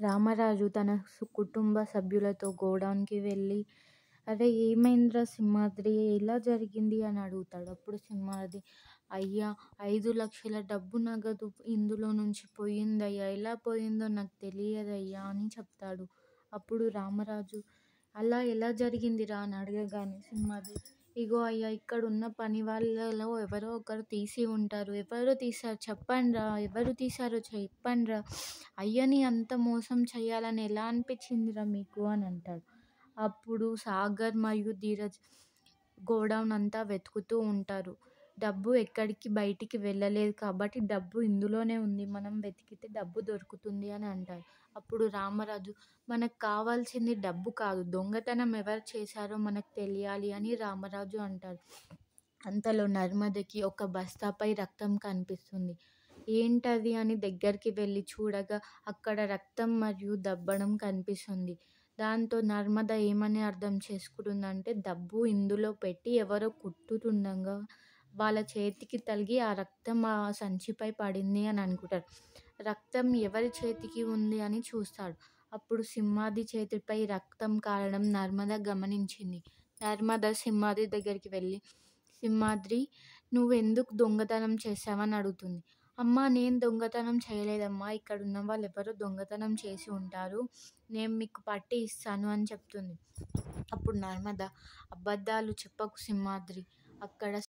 రామరాజు తన కుటుంబ సభ్యులతో గోడౌన్‌కి వెళ్ళి, "అరే! ఏమైందిరా సింహాద్రి? ఎలా జరిగింది?" అని అడుగుతాడు. అప్పుడు సింహాద్రి, "అయ్యా! 5,00,000 డబ్బు నగదు ఇందులో నుంచి పోయిందయ్యా! ఎలా పోయిందో నాకు తెలియదయ్యా" అని చెప్తాడు. అప్పుడు రామరాజు, "అలా ఎలా జరిగిందిరా?" అని అడగగానే సింహాద్రి, "ఇగో అయ్యా! ఇక్కడున్న పని వాళ్ళలో ఎవరో ఒకరు తీసి ఉంటారు. ఎవరు తీశారు చెప్పండ్రా? ఎవరు తీశారో చెప్పండ్రా? అయ్యని అంత మోసం చేయాలని ఎలా అనిపించిందిరా మీకు" అని అంటాడు. అప్పుడు సాగర్ మరియు ధీరజ్ గోడౌన్ అంతా వెతుకుతూ ఉంటారు. డబ్బు ఎక్కడికి బయటికి వెళ్ళలేదు కాబట్టి డబ్బు ఇందులోనే ఉంది. మనం వెతికితే డబ్బు దొరుకుతుంది అని అంటారు. అప్పుడు రామరాజు, "మనకు కావాల్సింది డబ్బు కాదు, దొంగతనం ఎవరు చేశారో మనకు తెలియాలి" అని రామరాజు అంటారు. అంతలో నర్మదకి ఒక బస్తాపై రక్తం కనిపిస్తుంది. ఏంటది అని దగ్గరికి వెళ్ళి చూడగా అక్కడ రక్తం మరియు దబ్బడం కనిపిస్తుంది. దాంతో నర్మద ఏమని అర్థం చేసుకుంటుందంటే డబ్బు ఇందులో పెట్టి ఎవరో కుట్టుతుండగా వాళ్ళ చేతికి తగిలి ఆ రక్తం ఆ సంచిపై పడింది అని అనుకుంటారు. రక్తం ఎవరి చేతికి ఉంది అని చూస్తాడు. అప్పుడు సింహాద్రి చేతిపై రక్తం కారడం నర్మద గమనించింది. నర్మద సింహాద్రి దగ్గరికి వెళ్ళి, "సింహాద్రి, నువ్వెందుకు దొంగతనం చేశావని అడుగుతుంది. "అమ్మా, నేను దొంగతనం చేయలేదమ్మా. ఇక్కడున్న వాళ్ళెవరో దొంగతనం చేసి ఉంటారు. నేను మీకు పట్టి ఇస్తాను" అని చెప్తుంది. అప్పుడు నర్మద, "అబద్ధాలు చెప్పకు సింహాద్రి. అక్కడ